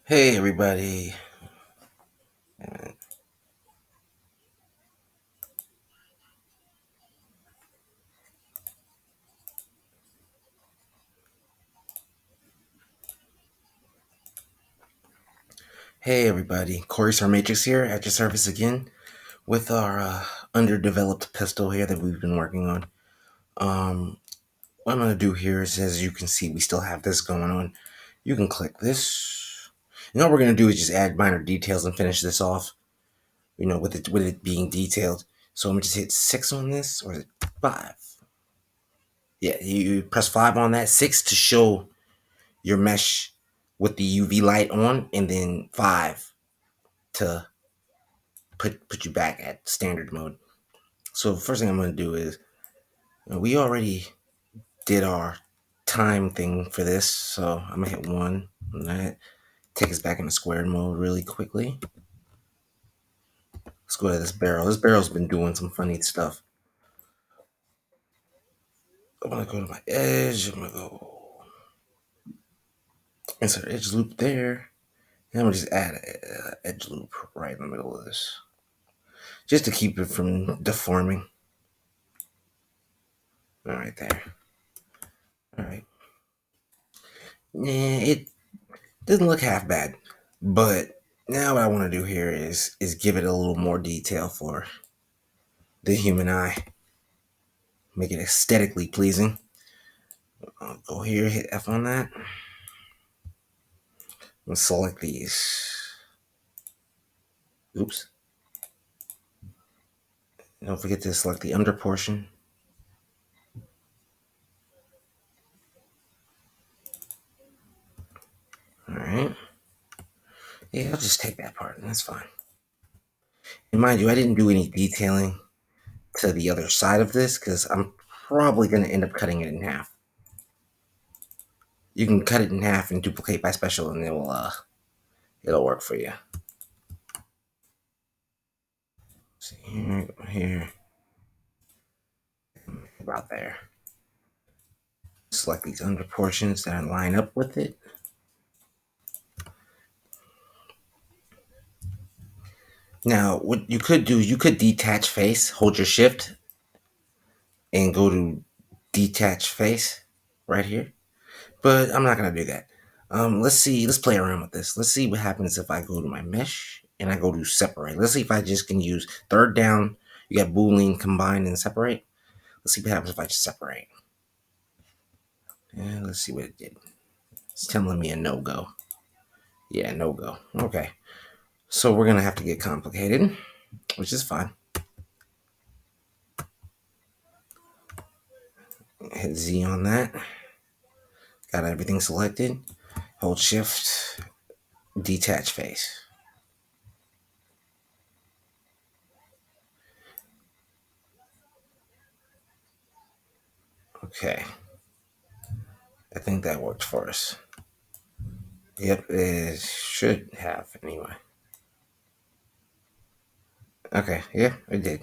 Hey everybody. Hey everybody. Corey Star Matrix here at your service again with our underdeveloped pistol here that we've been working on. What I'm gonna do here is, as you can see, we still have this going on. You can click this. And all we're gonna do is just add minor details and finish this off. With it being detailed. So I'm gonna just hit 6 on this, or is it 5? Yeah, you press 5 on that, 6 to show your mesh with the UV light on, and then 5 to put you back at standard mode. So the first thing I'm going to do is we already did our time thing for this, so I'm gonna hit 1 on that. Take us back into square mode really quickly. Let's go to this barrel. This barrel's been doing some funny stuff. I'm gonna go to my edge. I'm gonna go insert edge loop there. And I'm gonna just add an edge loop right in the middle of this, just to keep it from deforming. All right there. All right. Yeah, it doesn't look half bad, but now what I want to do here is give it a little more detail for the human eye, make it aesthetically pleasing. I'll go here, hit F on that, and select these. Oops. Don't forget to select the under portion. All right. Yeah, I'll just take that part, and that's fine. And mind you, I didn't do any detailing to the other side of this because I'm probably going to end up cutting it in half. You can cut it in half and duplicate by special, and it'll work for you. See here, about there. Select these under portions that line up with it. Now, what you could do, you could detach face, hold your shift, and go to detach face right here. But I'm not gonna do that. Let's play around with this. Let's see what happens if I go to my mesh and I go to separate. Let's see if I just can use third down. You got Boolean combine and separate. Let's see what happens if I just separate. And let's see what it did. It's telling me a no-go. Yeah, no-go. Okay. So we're gonna have to get complicated, which is fine. Hit Z on that. Got everything selected. Hold shift, detach face. Okay. I think that worked for us. Yep, it should have anyway. Okay, yeah, it did.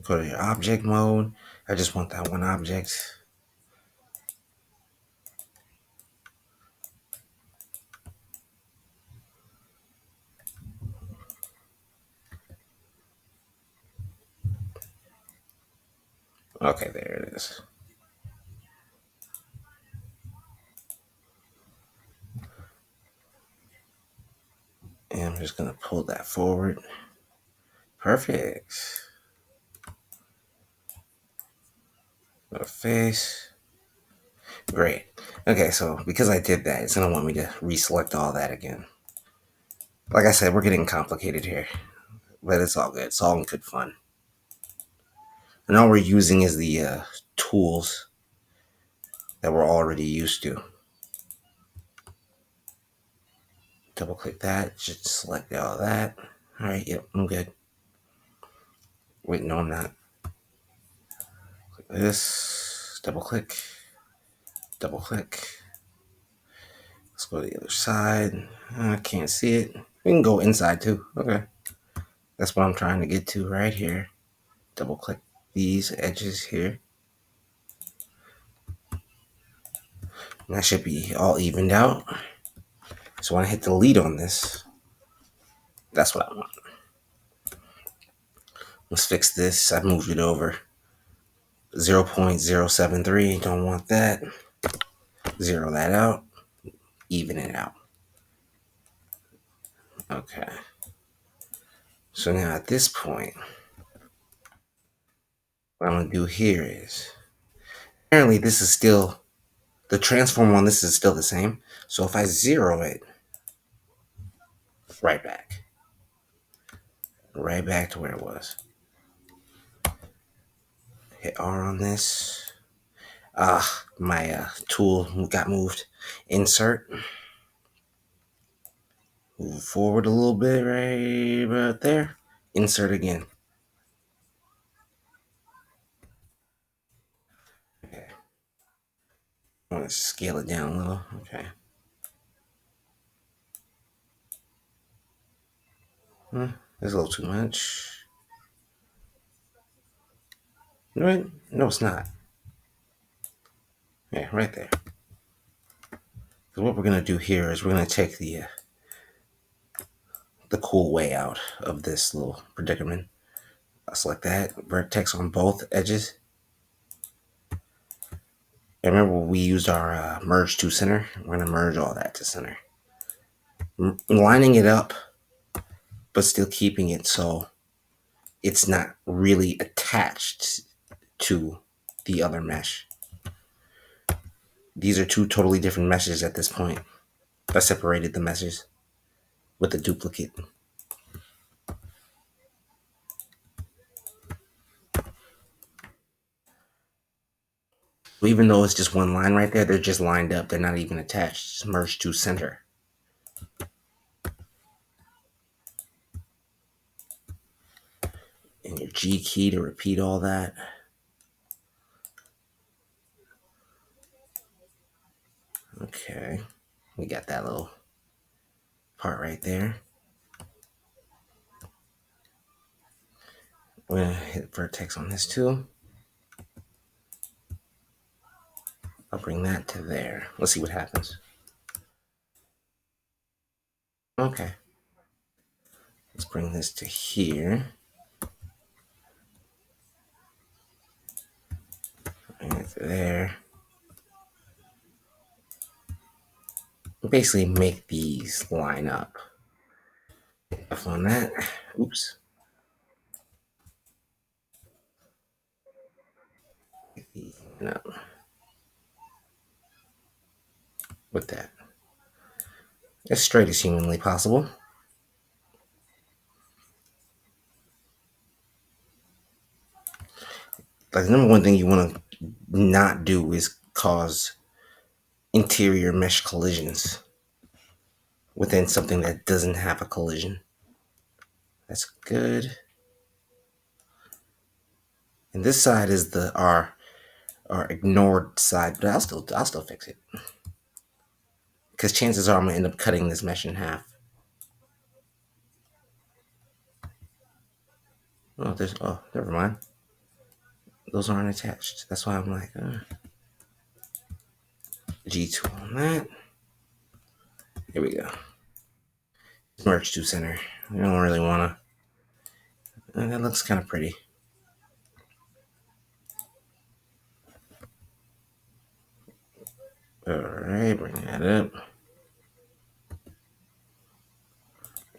Go to your object mode. I just want that one object. Okay, there it is. And I'm just gonna pull that forward. Perfect. Go to face. Great. Okay, so because I did that, it's gonna want me to reselect all that again. Like I said, we're getting complicated here, but it's all good. It's all in good fun. And all we're using is the tools that we're already used to. Double click that, just select all that. All right, yep, I'm good. Wait, no, I'm not. Click this, double click. Let's go to the other side. I can't see it. We can go inside too. Okay. That's what I'm trying to get to right here. Double click. these edges here. And that should be all evened out. So when I hit delete on this, that's what I want. Let's fix this. I moved it over. 0.073, don't want that. Zero that out, even it out. Okay. So now at this point, what I'm gonna do here is, apparently this is still, the transform on this is still the same. So if I zero it, right back to where it was. Hit R on this. My tool got moved. Insert. Move forward a little bit right about there. Insert again. Okay. I want to scale it down a little. Okay. That's a little too much. Right? No, it's not. Yeah, right there. So what we're gonna do here is we're gonna take the cool way out of this little predicament. I'll select that vertex on both edges. And remember, we used our merge to center. We're gonna merge all that to center, lining it up, but still keeping it so it's not really attached to the other mesh. These are two totally different meshes at this point. I separated the meshes with the duplicate. Even though it's just one line right there, they're just lined up. They're not even attached. Just merge to center. And your G key to repeat all that. Okay. We got that little part right there. We're going to hit vertex on this too. I'll bring that to there. Let's see what happens. Okay. Let's bring this to here. Bring it to there. Basically make these line up. F on that. Oops. No. With that. As straight as humanly possible. Like the number one thing you want to not do is cause interior mesh collisions within something that doesn't have a collision. That's good. And this side is the our ignored side, but I'll still fix it. Because chances are I'm gonna end up cutting this mesh in half. Oh, never mind. Those aren't attached. That's why I'm like, G2 on that. Here we go. Merge to center. I don't really wanna. That looks kind of pretty. Alright, bring that up.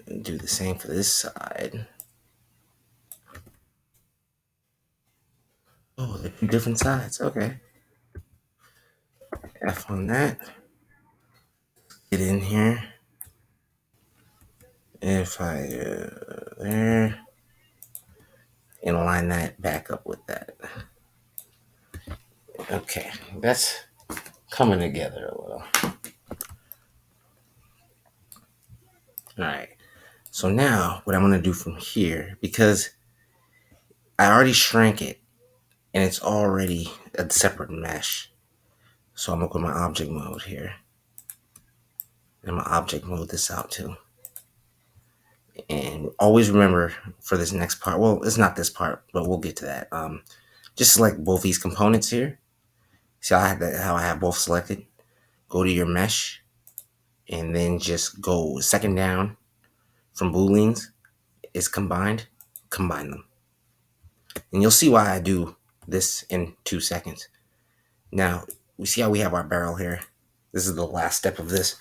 And do the same for this side. Oh, they're two different sides. Okay. F on that. Get in here. If I there and line that back up with that. Okay, that's coming together a little. All right. So now what I'm gonna do from here, because I already shrank it and it's already a separate mesh. So I'm gonna go to my object mode here. And I'm gonna object mode this out too. And always remember for this next part, well, it's not this part, but we'll get to that. Just select both these components here. See how how I have both selected? Go to your mesh and then just go second down from booleans is combined. Combine them. And you'll see why I do this in 2 seconds. Now, we see how we have our barrel here. This is the last step of this.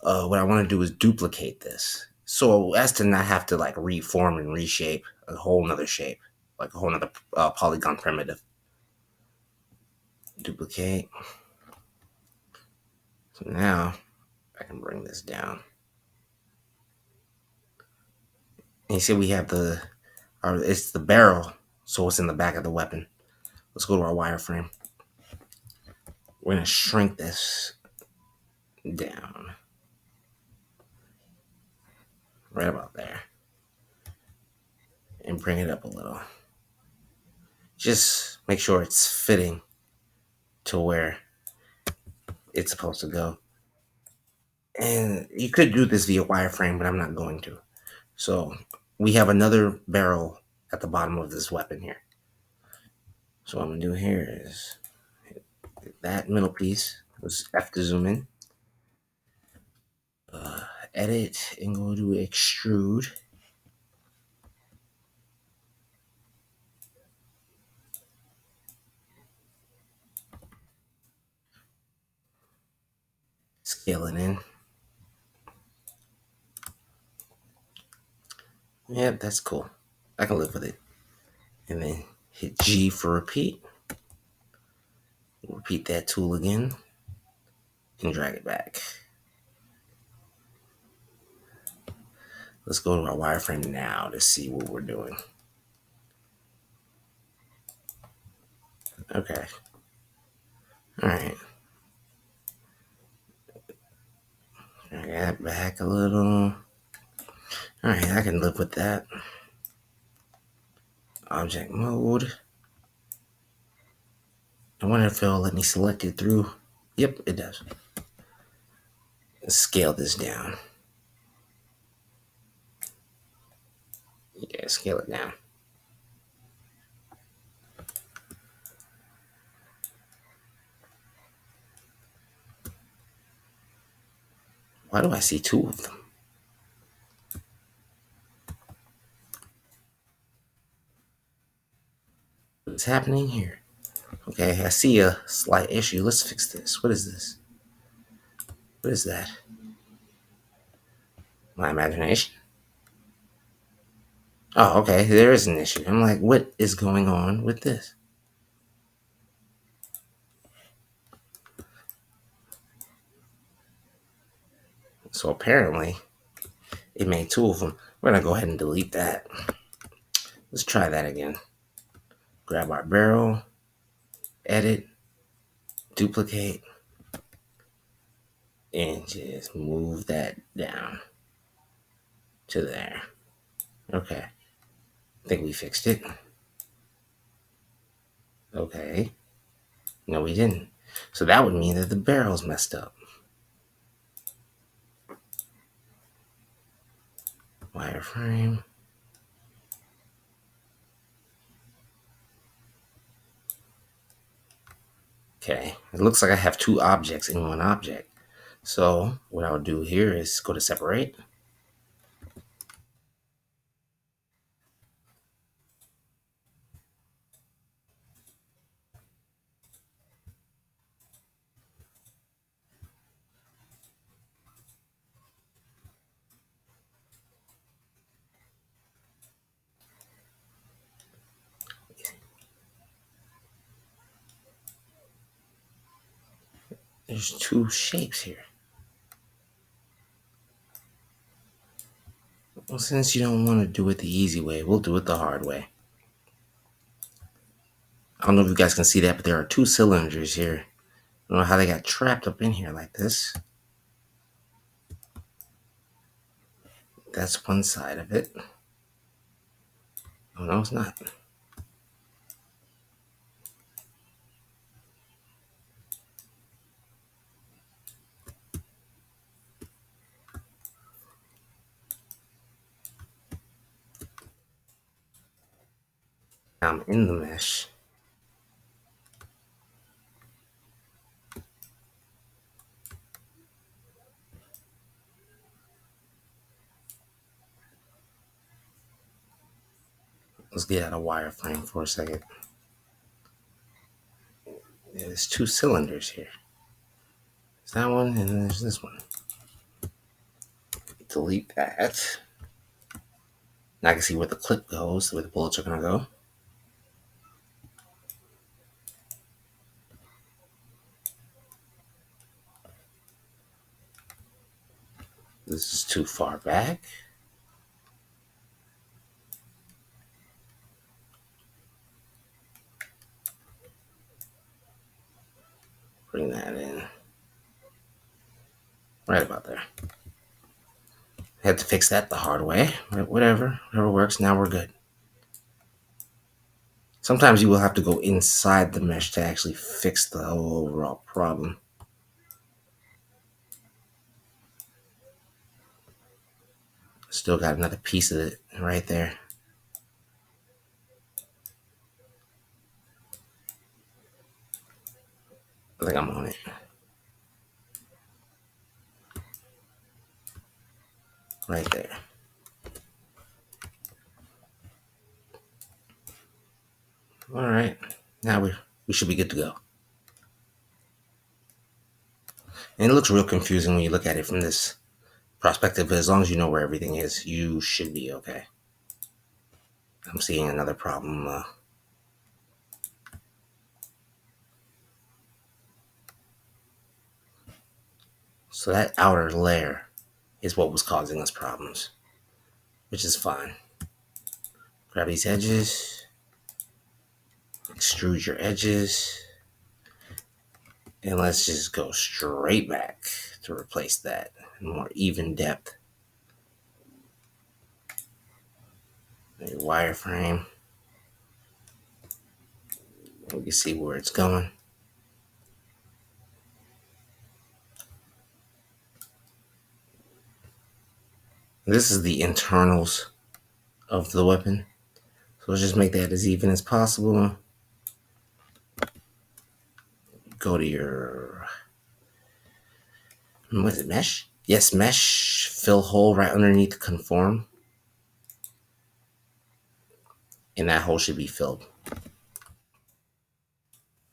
What I want to do is duplicate this. So as to not have to like reform and reshape a whole nother shape, like a whole nother polygon primitive. Duplicate. So now I can bring this down. And you see we have it's the barrel, so it's in the back of the weapon. Let's go to our wireframe. We're gonna shrink this down right about there and bring it up a little. Just make sure it's fitting to where it's supposed to go. And you could do this via wireframe, but I'm not going to. So we have another barrel at the bottom of this weapon here. So what I'm gonna do here is that middle piece. Let's F to zoom in. Edit and go to extrude. Scale it in. Yeah, that's cool. I can live with it. And then hit G for repeat. Repeat that tool again and drag it back. Let's go to our wireframe now to see what we're doing. Okay. All right. Drag that back a little. All right, I can live with that. Object mode. I wonder if it'll let me select it through. Yep, it does. Let's scale this down. Yeah, scale it down. Why do I see two of them? What's happening here? Okay, I see a slight issue. Let's fix this. What is this? What is that? My imagination? Oh, okay, there is an issue. I'm like, what is going on with this? So apparently, it made two of them. We're gonna go ahead and delete that. Let's try that again. Grab our barrel, edit, duplicate, and just move that down to there. Okay, I think we fixed it. Okay, no, we didn't. So that would mean that the barrel's messed up. Wireframe. Okay, it looks like I have two objects in one object. So what I'll do here is go to separate. There's two shapes here. Well, since you don't want to do it the easy way, we'll do it the hard way. I don't know if you guys can see that, but there are two cylinders here. I don't know how they got trapped up in here like this. That's one side of it. Oh, no, it's not. I'm in the mesh. Let's get out of wireframe for a second. There's two cylinders here. There's that one, and there's this one. Delete that. Now I can see where the clip goes, where the bullets are going to go. This is too far back. Bring that in. Right about there. Had to fix that the hard way. Whatever works. Now we're good. Sometimes you will have to go inside the mesh to actually fix the whole overall problem. Still got another piece of it right there. I think I'm on it. Right there. All right. Now we should be good to go. And it looks real confusing when you look at it from this perspective, but as long as you know where everything is, you should be okay. I'm seeing another problem. So that outer layer is what was causing us problems, which is fine. Grab these edges, extrude your edges, and let's just go straight back to replace that. More even depth. A wireframe. We can see where it's going. This is the internals of the weapon. So let's just make that as even as possible. Go to your, what is it, mesh? Yes, mesh, fill hole right underneath the conform. And that hole should be filled.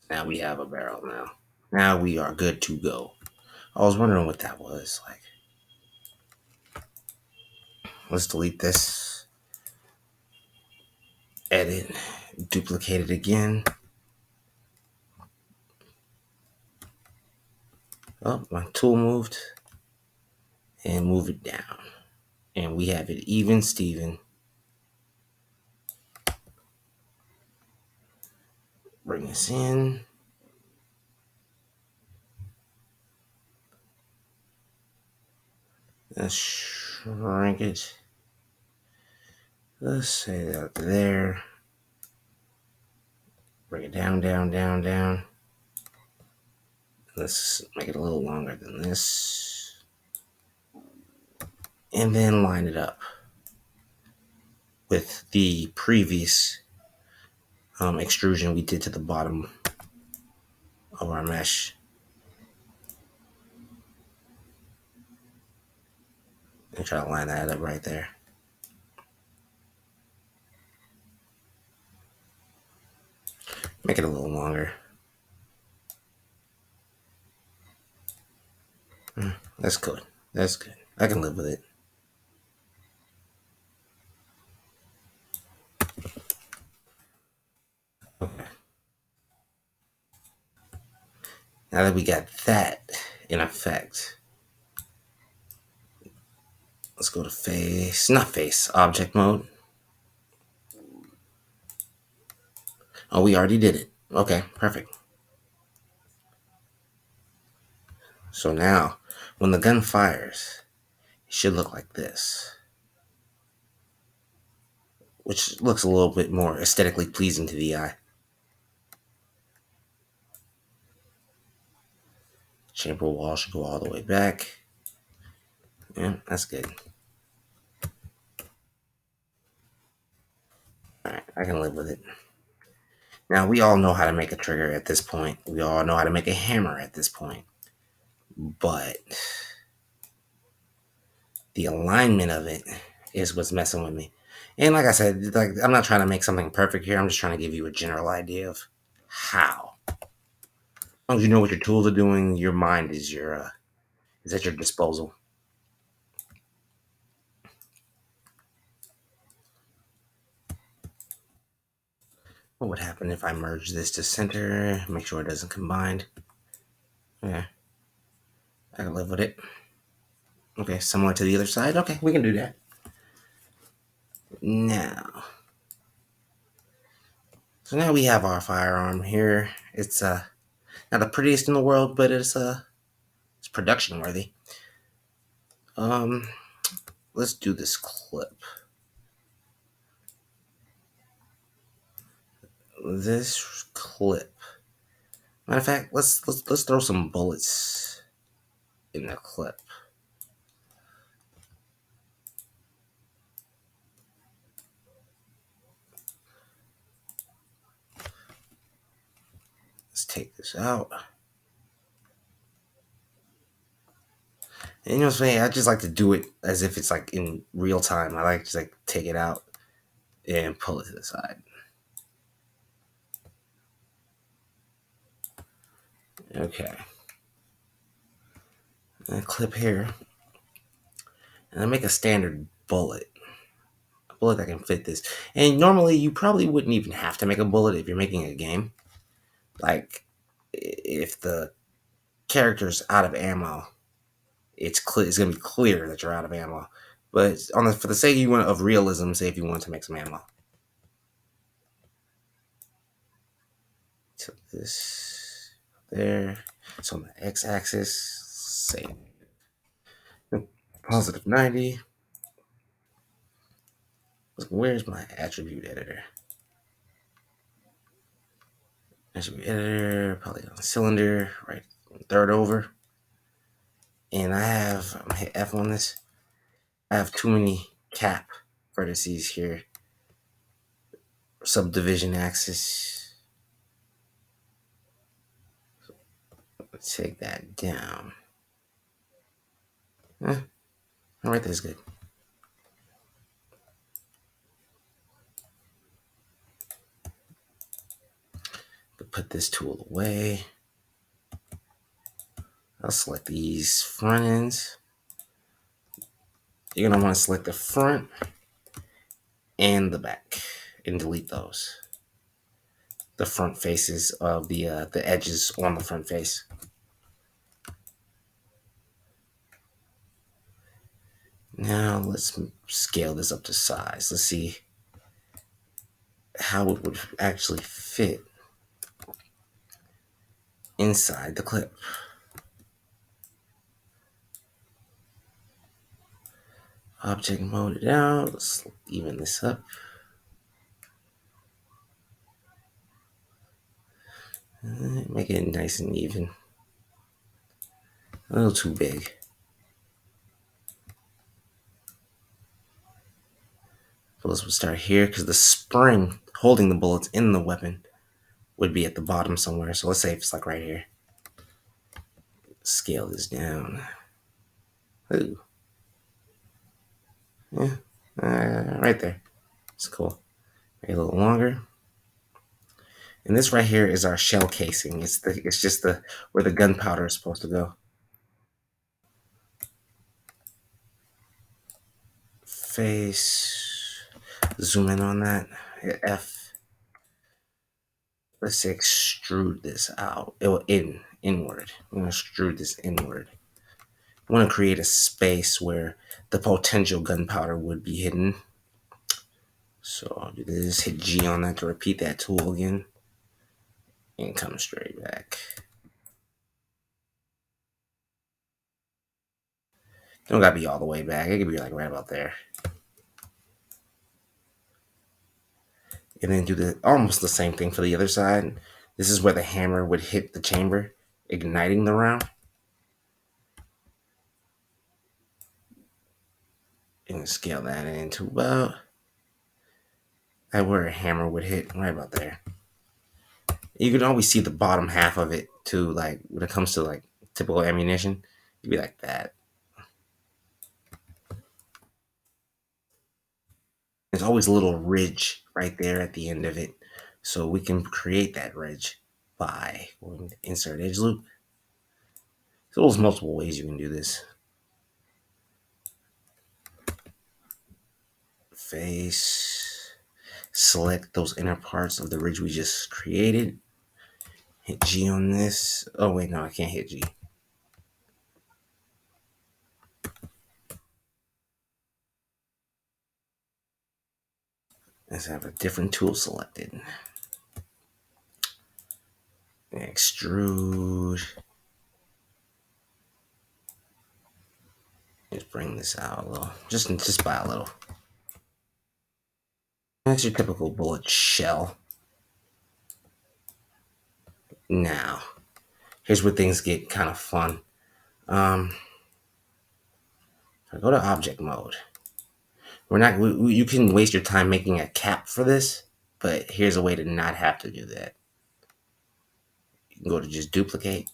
Now we have a barrel now. Now we are good to go. I was wondering what that was like. Let's delete this. Edit, duplicate it again. Oh, my tool moved. And move it down. And we have it even Steven. Bring this in. Let's shrink it. Let's say that there. Bring it down, down, down, down. Let's make it a little longer than this. And then line it up with the previous extrusion we did to the bottom of our mesh. And try to line that up right there. Make it a little longer. That's good. That's good. I can live with it. Okay. Now that we got that in effect, let's go to face, not face, object mode. Oh, we already did it. Okay, perfect. So now, when the gun fires, it should look like this, which looks a little bit more aesthetically pleasing to the eye. Chamber wall should go all the way back. Yeah, that's good. Alright, I can live with it. Now, we all know how to make a trigger at this point. We all know how to make a hammer at this point. But the alignment of it is what's messing with me. And like I said, like I'm not trying to make something perfect here. I'm just trying to give you a general idea of how. As long as you know what your tools are doing, your mind is at your disposal. What would happen if I merge this to center? Make sure it doesn't combine. Yeah, I can live with it. Okay, similar to the other side. Okay, we can do that. Now, so now we have our firearm here. It's not the prettiest in the world, but it's production worthy. Um, let's do this clip. This clip. Matter of fact, let's throw some bullets in the clip. Let's take this out. And you know what's funny? I just like to do it as if it's like in real time. I like to just like take it out and pull it to the side. Okay. And a clip here. And I make a standard bullet. A bullet that can fit this. And normally you probably wouldn't even have to make a bullet if you're making a game. Like if the character's out of ammo, it's gonna be clear that you're out of ammo. But for the sake of realism, say if you want to make some ammo. So this there. So on the x-axis, say positive 90. Where's my attribute editor? Attribute editor, polygon cylinder, right third over. And I'm gonna hit F on this. I have too many cap vertices here. Subdivision axis. Let's take that down. All right, that's good. Put this tool away. I'll select these front ends. You're gonna want to select the front and the back and delete those. The front faces of the edges on the front face. Now let's scale this up to size. Let's see how it would actually fit inside the clip. Object mode it out. Let's even this up. Make it nice and even. A little too big. Bullets would start here because the spring holding the bullets in the weapon would be at the bottom somewhere. So let's say it's like right here. Scale this down. Ooh. Yeah, right there. It's cool. Maybe a little longer. And this right here is our shell casing. It's just the where the gunpowder is supposed to go. Face. Zoom in on that. Hit F. Let's extrude this out. It will inward. I'm gonna extrude this inward. I want to create a space where the potential gunpowder would be hidden. So I'll do this. Hit G on that to repeat that tool again, and come straight back. Don't gotta be all the way back. It could be like right about there. And then do almost the same thing for the other side. This is where the hammer would hit the chamber, igniting the round. And scale that into about where a hammer would hit, right about there. You can always see the bottom half of it too, like when it comes to like typical ammunition, you'd be like that. There's always a little ridge right there at the end of it. So we can create that ridge by going to insert edge loop. So there's multiple ways you can do this. Face, select those inner parts of the ridge we just created. Hit G on this. Oh wait, no, I can't hit G. Let's have a different tool selected. Extrude. Just bring this out a little, just by a little. That's your typical bullet shell. Now, here's where things get kind of fun. If I go to object mode, we're not. You can waste your time making a cap for this, but here's a way to not have to do that. You can go to just duplicate,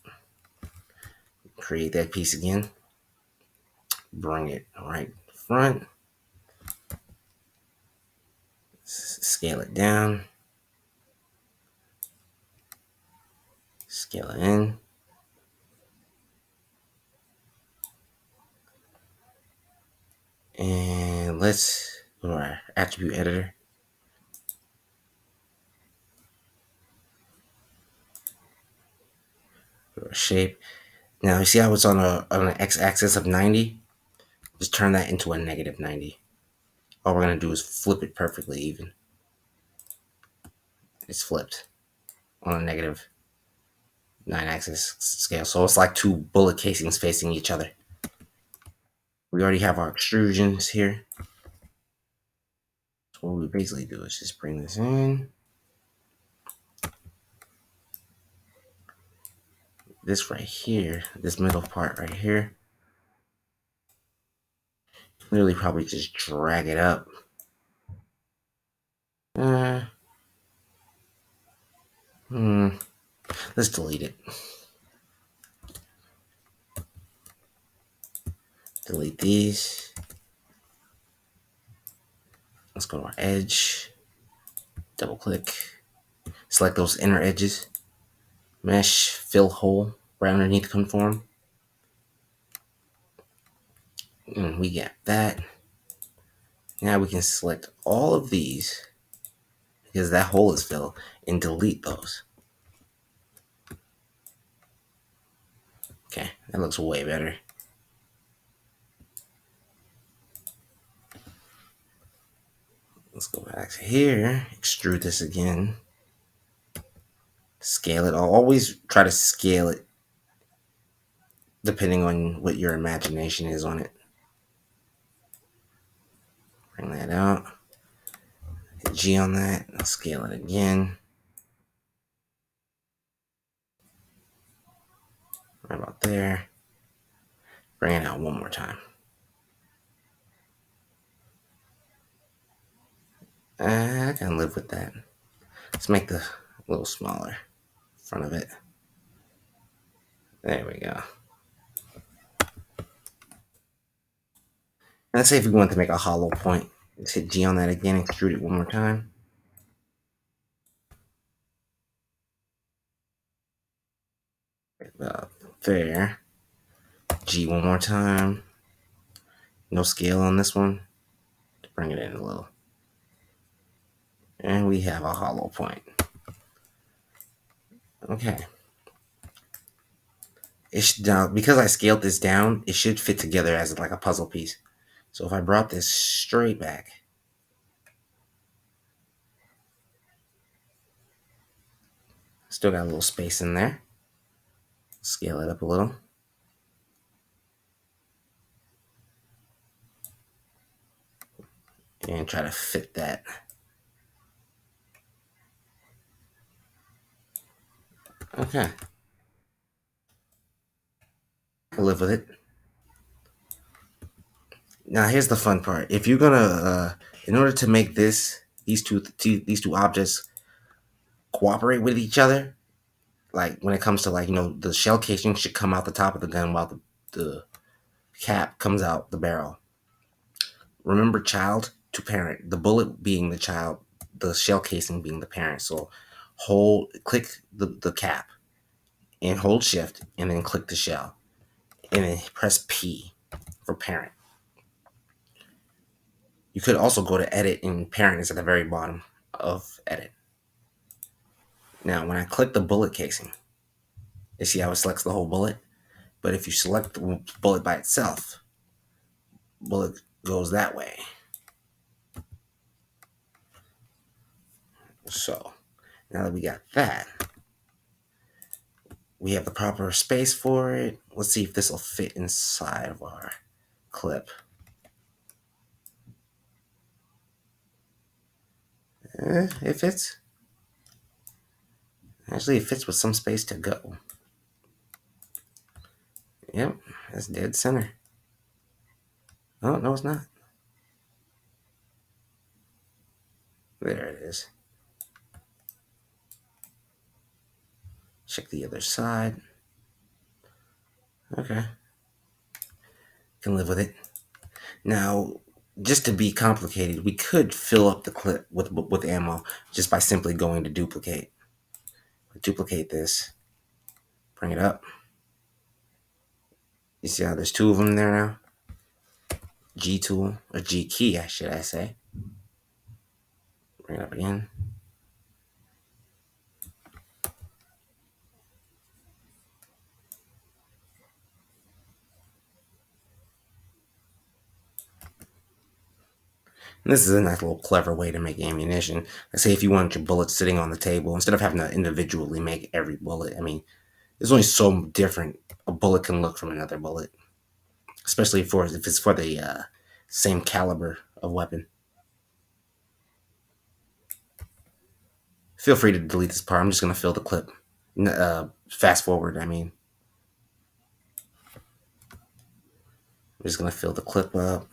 create that piece again, bring it right front, scale it down, scale it in. And let's go to our attribute editor. Go to our shape. Now you see how it's on an x-axis of 90? Just turn that into a negative 90. All we're gonna do is flip it perfectly even. It's flipped on a negative 9-axis scale. So it's like two bullet casings facing each other. We already have our extrusions here. So what we basically do is just bring this in. This right here, this middle part right here, literally probably just drag it up. Uh, let's delete it. Delete these. Let's go to our edge. Double click. Select those inner edges. Mesh, fill hole right underneath conform. And we got that. Now we can select all of these because that hole is filled and delete those. Okay, that looks way better. Let's go back to here, extrude this again, scale it. I'll always try to scale it depending on what your imagination is on it. Bring that out, hit G on that, I'll scale it again. Right about there. Bring it out one more time. I can live with that. Let's make the a little smaller front of it. There we go. And let's say if we want to make a hollow point, let's hit G on that again, extrude it one more time. About there. G one more time. No scale on this one. Bring it in a little. And we have a hollow point. Okay. Now, because I scaled this down, it should fit together as like a puzzle piece. So if I brought this straight back, still got a little space in there. Scale it up a little. And try to fit that. Okay. I'll live with it. Now here's the fun part. If you're gonna, in order to make these two objects cooperate with each other, like when it comes to like the shell casing should come out the top of the gun while the cap comes out the barrel. Remember child to parent, the bullet being the child, the shell casing being the parent. So click the cap and hold shift and then click the shell and then press P for parent. You could also go to edit, and parent is at the very bottom of edit. Now, when I click the bullet casing, you see how it selects the whole bullet? But if you select the bullet by itself, bullet goes that way. So now that we got that, we have the proper space for it. Let's see if this will fit inside of our clip. It fits. Actually, it fits with some space to go. Yep, that's dead center. Oh, no, it's not. There it is. Check the other side. Okay. Can live with it. Now, just to be complicated, we could fill up the clip with ammo just by simply going to duplicate. Duplicate this. Bring it up. You see how there's two of them there now? G tool, or G key, should I say. Bring it up again. And this is a nice little clever way to make ammunition. Like say if you want your bullets sitting on the table, instead of having to individually make every bullet, I mean, there's only so different a bullet can look from another bullet, especially if it's for the same caliber of weapon. Feel free to delete this part. I'm just going to fill the clip. Fast forward, I mean. I'm just going to fill the clip up.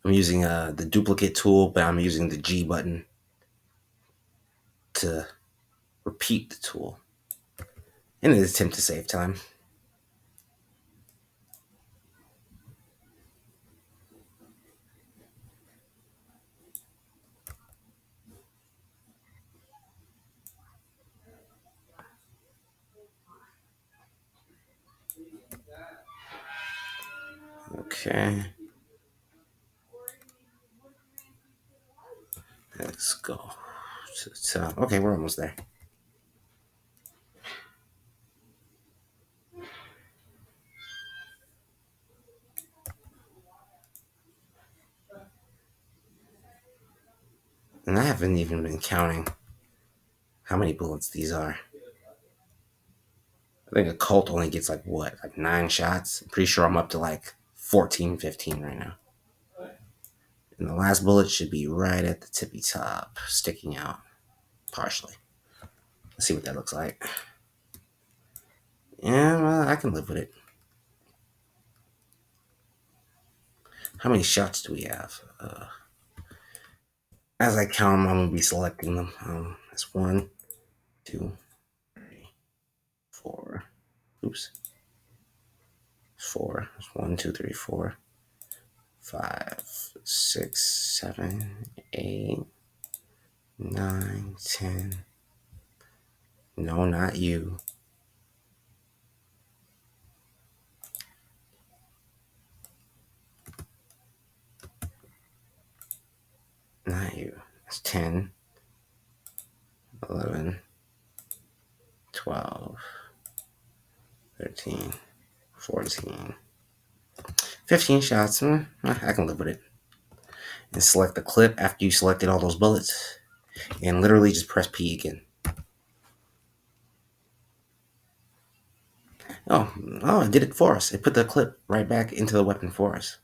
I'm using the duplicate tool, but I'm using the G button to repeat the tool in an attempt to save time. Okay. Let's go to the top. Okay, we're almost there. And I haven't even been counting how many bullets these are. I think a Colt only gets like 9 shots? I'm pretty sure I'm up to like 14, 15 right now. And the last bullet should be right at the tippy top, sticking out partially. Let's see what that looks like. Yeah, well, I can live with it. How many shots do we have? As I count them, I'm going to be selecting them. That's 1, 2, 3, 4. Oops. 4. That's 1, 2, 3, 4, 5, 6, 7, 8, 9, 10. No, not you. Not you. That's 10, 11, 12, 13, 14, 15 shots. I can live with it. And select the clip after you selected all those bullets. And literally just press P again. Oh, it did it for us. It put the clip right back into the weapon for us.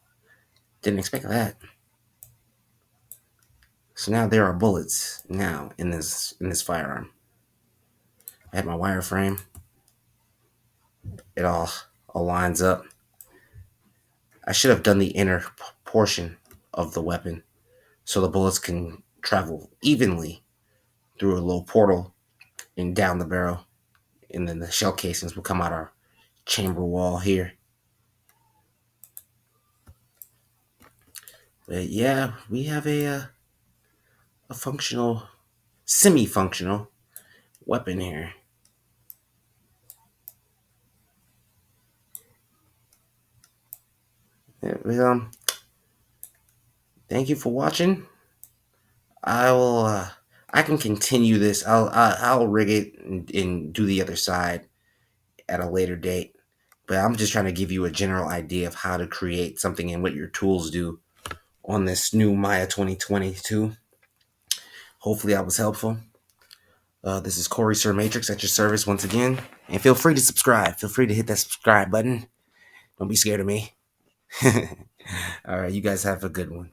Didn't expect that. So now there are bullets now in this firearm. I had my wireframe. It all lines up. I should have done the inner portion of the weapon so the bullets can travel evenly through a little portal and down the barrel. And then the shell casings will come out our chamber wall here. But yeah, we have a functional, semi-functional weapon here. Yeah, but, thank you for watching. I will. I can continue this. I'll rig it and do the other side at a later date. But I'm just trying to give you a general idea of how to create something and what your tools do on this new Maya 2022. Hopefully, I was helpful. This is Corey Sir Matrix at your service once again. And feel free to subscribe. Feel free to hit that subscribe button. Don't be scared of me. All right, you guys have a good one.